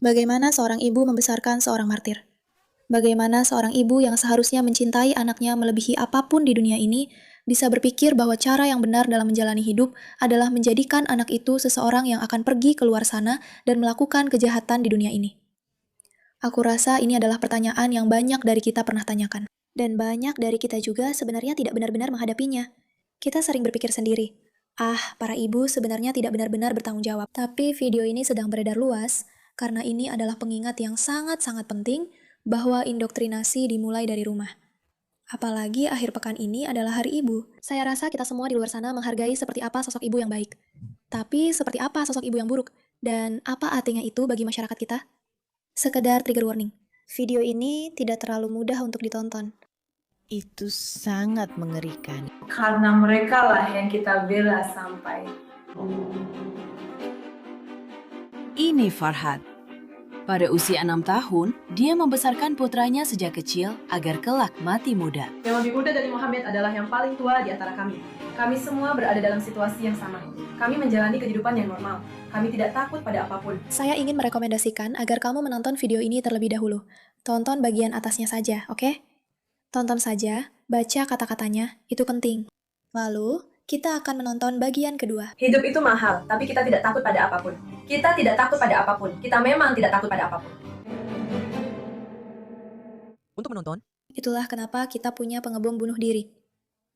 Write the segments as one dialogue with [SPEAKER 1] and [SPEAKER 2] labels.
[SPEAKER 1] Bagaimana seorang ibu membesarkan seorang martir? Bagaimana seorang ibu yang seharusnya mencintai anaknya melebihi apapun di dunia ini bisa berpikir bahwa cara yang benar dalam menjalani hidup adalah menjadikan anak itu seseorang yang akan pergi keluar sana dan melakukan kejahatan di dunia ini? Aku rasa ini adalah pertanyaan yang banyak dari kita pernah tanyakan. Dan banyak dari kita juga sebenarnya tidak benar-benar menghadapinya. Kita sering berpikir sendiri, para ibu sebenarnya tidak benar-benar bertanggung jawab. Tapi video ini sedang beredar luas, karena ini adalah pengingat yang sangat-sangat penting bahwa indoktrinasi dimulai dari rumah. Apalagi akhir pekan ini adalah Hari Ibu. Saya rasa kita semua di luar sana menghargai seperti apa sosok ibu yang baik. Tapi seperti apa sosok ibu yang buruk? Dan apa artinya itu bagi masyarakat kita? Sekedar trigger warning. Video ini tidak terlalu mudah untuk ditonton.
[SPEAKER 2] Itu sangat mengerikan.
[SPEAKER 3] Karena mereka lah yang kita bela sampai.
[SPEAKER 4] Ini Farhad. Pada usia 6 tahun, dia membesarkan putranya sejak kecil agar kelak mati muda.
[SPEAKER 3] Yang lebih muda dari Muhammad adalah yang paling tua di antara kami. Kami semua berada dalam situasi yang sama. Kami menjalani kehidupan yang normal. Kami tidak takut pada apapun.
[SPEAKER 1] Saya ingin merekomendasikan agar kamu menonton video ini terlebih dahulu. Tonton bagian atasnya saja, oke? Tonton saja, baca kata-katanya, itu penting. Lalu, kita akan menonton bagian kedua.
[SPEAKER 3] Hidup itu mahal, tapi kita tidak takut pada apapun. Kita tidak takut pada apapun. Kita memang tidak takut pada apapun.
[SPEAKER 2] Untuk menonton,
[SPEAKER 1] Itulah kenapa kita punya pengebom bunuh diri.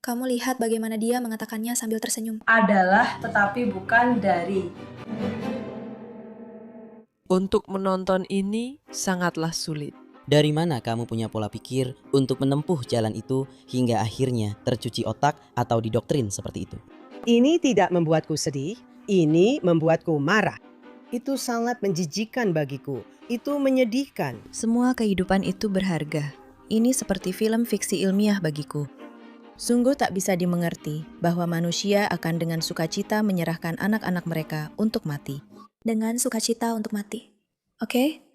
[SPEAKER 1] Kamu lihat bagaimana dia mengatakannya sambil tersenyum.
[SPEAKER 3] Adalah tetapi bukan dari.
[SPEAKER 5] Untuk menonton ini sangatlah sulit.
[SPEAKER 6] Dari mana kamu punya pola pikir untuk menempuh jalan itu hingga akhirnya tercuci otak atau didoktrin seperti itu?
[SPEAKER 7] Ini tidak membuatku sedih, ini membuatku marah. Itu sangat menjijikan bagiku, itu menyedihkan.
[SPEAKER 2] semua kehidupan itu berharga. Ini seperti film fiksi ilmiah bagiku. Sungguh tak bisa dimengerti bahwa manusia akan dengan sukacita menyerahkan anak-anak mereka untuk mati.
[SPEAKER 1] Dengan sukacita untuk mati. Oke?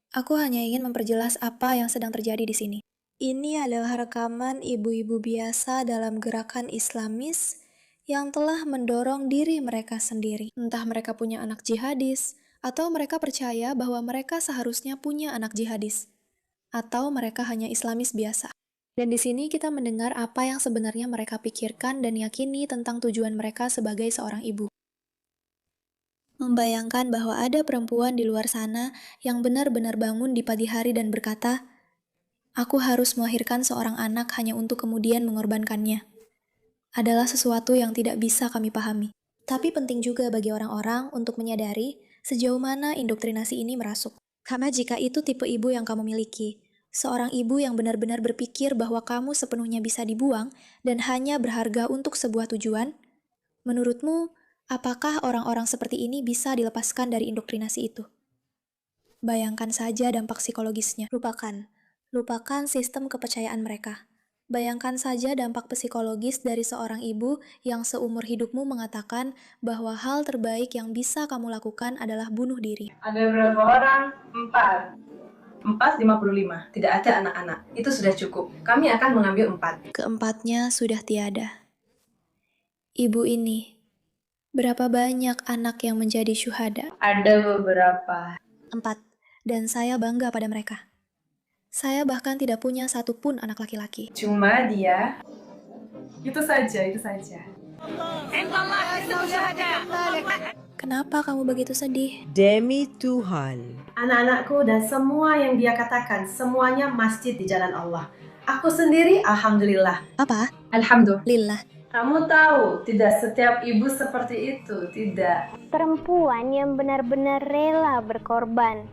[SPEAKER 1] Aku hanya ingin memperjelas apa yang sedang terjadi di sini. Ini adalah rekaman ibu-ibu biasa dalam gerakan Islamis yang telah mendorong diri mereka sendiri. Entah mereka punya anak jihadis, atau mereka percaya bahwa mereka seharusnya punya anak jihadis, atau mereka hanya Islamis biasa. Dan di sini kita mendengar apa yang sebenarnya mereka pikirkan dan yakini tentang tujuan mereka sebagai seorang ibu. Membayangkan bahwa ada perempuan di luar sana yang benar-benar bangun di pagi hari dan berkata, "Aku harus melahirkan seorang anak hanya untuk kemudian mengorbankannya," adalah sesuatu yang tidak bisa kami pahami. Tapi penting juga bagi orang-orang untuk menyadari sejauh mana indoktrinasi ini merasuk. Karena jika itu tipe ibu yang kamu miliki, seorang ibu yang benar-benar berpikir bahwa kamu sepenuhnya bisa dibuang dan hanya berharga untuk sebuah tujuan, menurutmu, apakah orang-orang seperti ini bisa dilepaskan dari indoktrinasi itu? Bayangkan saja dampak psikologisnya. Lupakan sistem kepercayaan mereka. Bayangkan saja dampak psikologis dari seorang ibu yang seumur hidupmu mengatakan bahwa hal terbaik yang bisa kamu lakukan adalah bunuh diri.
[SPEAKER 3] Ada berapa orang? 4, 55. Tidak ada anak-anak. Itu sudah cukup. Kami akan mengambil 4.
[SPEAKER 1] Keempatnya sudah tiada. Ibu ini, berapa banyak anak yang menjadi syuhada?
[SPEAKER 3] Ada beberapa.
[SPEAKER 1] 4. Dan saya bangga pada mereka. Saya bahkan tidak punya satupun anak laki-laki.
[SPEAKER 3] Cuma dia. Itu saja.
[SPEAKER 1] Kenapa kamu begitu sedih?
[SPEAKER 7] Demi Tuhan.
[SPEAKER 3] Anak-anakku dan semua yang dia katakan, semuanya masjid di jalan Allah. Aku sendiri, alhamdulillah.
[SPEAKER 1] Apa?
[SPEAKER 3] Alhamdulillah.
[SPEAKER 1] Lillah.
[SPEAKER 3] Kamu tahu, tidak setiap ibu seperti itu, tidak.
[SPEAKER 8] Perempuan yang benar-benar rela berkorban,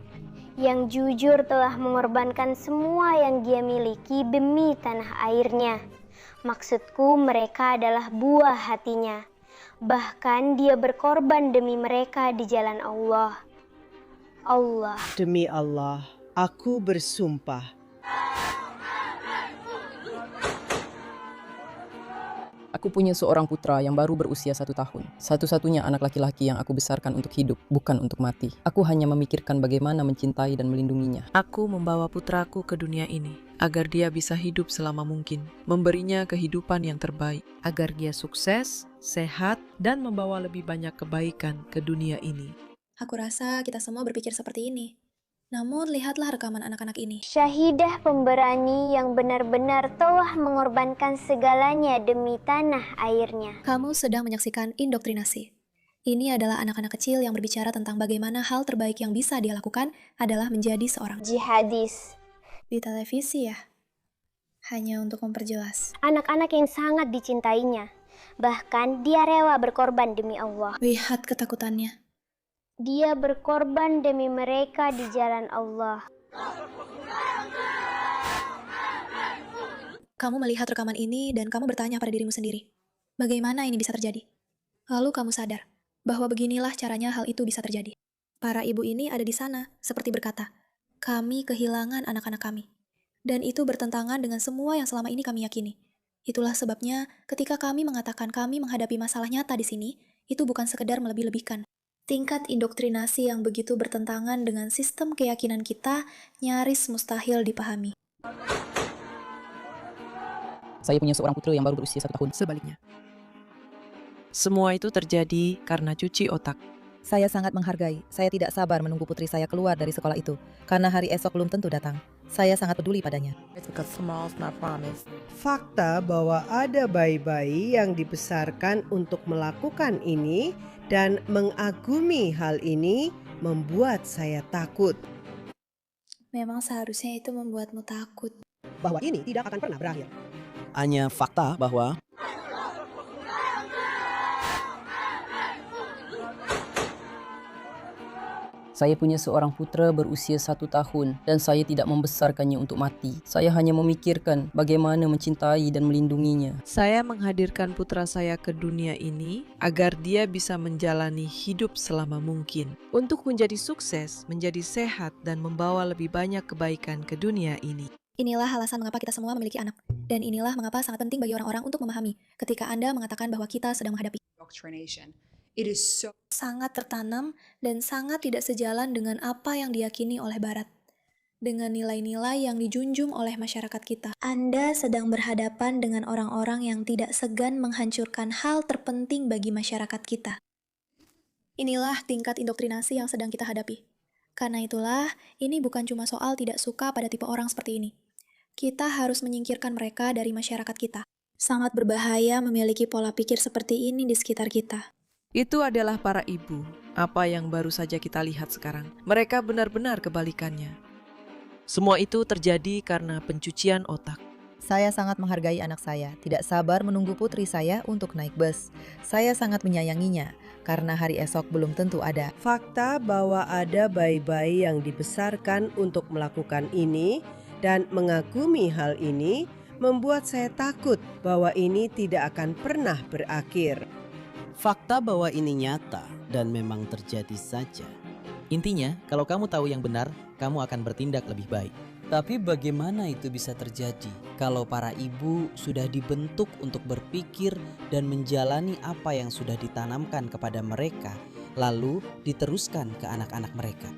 [SPEAKER 8] yang jujur telah mengorbankan semua yang dia miliki demi tanah airnya. Maksudku, mereka adalah buah hatinya. Bahkan dia berkorban demi mereka di jalan Allah.
[SPEAKER 7] Demi Allah, aku bersumpah.
[SPEAKER 9] Aku punya seorang putra yang baru berusia 1 tahun. Satu-satunya anak laki-laki yang aku besarkan untuk hidup, bukan untuk mati. Aku hanya memikirkan bagaimana mencintai dan melindunginya.
[SPEAKER 5] Aku membawa putraku ke dunia ini agar dia bisa hidup selama mungkin, memberinya kehidupan yang terbaik, agar dia sukses, sehat, dan membawa lebih banyak kebaikan ke dunia ini.
[SPEAKER 1] Aku rasa kita semua berpikir seperti ini. Namun lihatlah rekaman anak-anak ini.
[SPEAKER 8] Syahidah pemberani yang benar-benar telah mengorbankan segalanya demi tanah airnya.
[SPEAKER 1] Kamu sedang menyaksikan indoktrinasi. Ini adalah anak-anak kecil yang berbicara tentang bagaimana hal terbaik yang bisa dia lakukan adalah menjadi seorang
[SPEAKER 8] Jihadis.
[SPEAKER 1] di televisi ya. Hanya untuk memperjelas.
[SPEAKER 8] Anak-anak yang sangat dicintainya. Bahkan dia rela berkorban demi Allah.
[SPEAKER 1] Lihat ketakutannya.
[SPEAKER 8] Dia berkorban demi mereka di jalan Allah.
[SPEAKER 1] Kamu melihat rekaman ini dan kamu bertanya pada dirimu sendiri, bagaimana ini bisa terjadi? Lalu kamu sadar bahwa beginilah caranya hal itu bisa terjadi. Para ibu ini ada di sana, seperti berkata, kami kehilangan anak-anak kami. Dan itu bertentangan dengan semua yang selama ini kami yakini. Itulah sebabnya ketika kami mengatakan kami menghadapi masalah nyata di sini, itu bukan sekedar melebih-lebihkan. Tingkat indoktrinasi yang begitu bertentangan dengan sistem keyakinan kita nyaris mustahil dipahami.
[SPEAKER 9] Saya punya seorang putra yang baru berusia 1 tahun.
[SPEAKER 5] Sebaliknya. Semua itu terjadi karena cuci otak.
[SPEAKER 2] Saya sangat menghargai. Saya tidak sabar menunggu putri saya keluar dari sekolah itu, karena hari esok belum tentu datang. Saya sangat peduli padanya.
[SPEAKER 7] Fakta bahwa ada bayi-bayi yang dibesarkan untuk melakukan ini dan mengagumi hal ini membuat saya takut.
[SPEAKER 1] Memang seharusnya itu membuatmu takut.
[SPEAKER 7] Bahwa ini tidak akan pernah berakhir.
[SPEAKER 6] Hanya fakta bahwa
[SPEAKER 9] Saya punya seorang putra berusia 1 tahun dan saya tidak membesarkannya untuk mati. Saya hanya memikirkan bagaimana mencintai dan melindunginya.
[SPEAKER 5] Saya menghadirkan putra saya ke dunia ini agar dia bisa menjalani hidup selama mungkin. Untuk menjadi sukses, menjadi sehat, dan membawa lebih banyak kebaikan ke dunia ini.
[SPEAKER 1] Inilah alasan mengapa kita semua memiliki anak. Dan inilah mengapa sangat penting bagi orang-orang untuk memahami ketika Anda mengatakan bahwa kita sedang menghadapi. Sangat tertanam dan sangat tidak sejalan dengan apa yang diyakini oleh Barat. Dengan nilai-nilai yang dijunjung oleh masyarakat kita. Anda sedang berhadapan dengan orang-orang yang tidak segan menghancurkan hal terpenting bagi masyarakat kita. Inilah tingkat indoktrinasi yang sedang kita hadapi. Karena itulah, ini bukan cuma soal tidak suka pada tipe orang seperti ini. Kita harus menyingkirkan mereka dari masyarakat kita. Sangat berbahaya memiliki pola pikir seperti ini di sekitar kita.
[SPEAKER 5] Itu adalah para ibu, apa yang baru saja kita lihat sekarang. Mereka benar-benar kebalikannya. Semua itu terjadi karena pencucian otak.
[SPEAKER 2] Saya sangat menghargai anak saya, tidak sabar menunggu putri saya untuk naik bus. Saya sangat menyayanginya, karena hari esok belum tentu ada.
[SPEAKER 7] Fakta bahwa ada bayi-bayi yang dibesarkan untuk melakukan ini dan mengagumi hal ini membuat saya takut bahwa ini tidak akan pernah berakhir.
[SPEAKER 6] fakta bahwa ini nyata dan memang terjadi saja. Intinya, kalau kamu tahu yang benar, kamu akan bertindak lebih baik. Tapi bagaimana itu bisa terjadi kalau para ibu sudah dibentuk untuk berpikir dan menjalani apa yang sudah ditanamkan kepada mereka, lalu diteruskan ke anak-anak mereka?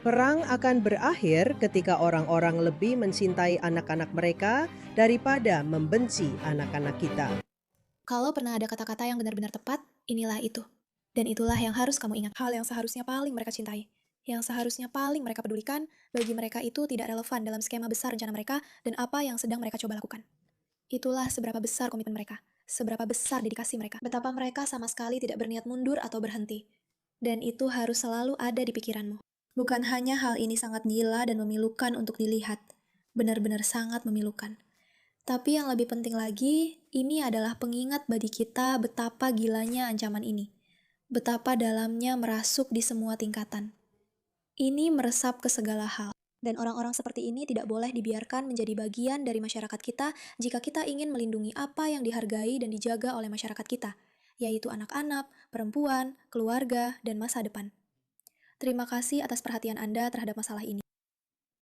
[SPEAKER 7] Perang akan berakhir ketika orang-orang lebih mencintai anak-anak mereka daripada membenci anak-anak kita.
[SPEAKER 1] Kalau pernah ada kata-kata yang benar-benar tepat, inilah itu. Dan itulah yang harus kamu ingat. Hal yang seharusnya paling mereka cintai. Yang seharusnya paling mereka pedulikan, bagi mereka itu tidak relevan dalam skema besar rencana mereka dan apa yang sedang mereka coba lakukan. Itulah seberapa besar komitmen mereka, seberapa besar dedikasi mereka, betapa mereka sama sekali tidak berniat mundur atau berhenti. Dan itu harus selalu ada di pikiranmu. Bukan hanya hal ini sangat gila dan memilukan untuk dilihat, benar-benar sangat memilukan. Tapi yang lebih penting lagi, ini adalah pengingat bagi kita betapa gilanya ancaman ini. Betapa dalamnya merasuk di semua tingkatan. Ini meresap ke segala hal. Dan orang-orang seperti ini tidak boleh dibiarkan menjadi bagian dari masyarakat kita jika kita ingin melindungi apa yang dihargai dan dijaga oleh masyarakat kita, yaitu anak-anak, perempuan, keluarga, dan masa depan. Terima kasih atas perhatian Anda terhadap masalah ini.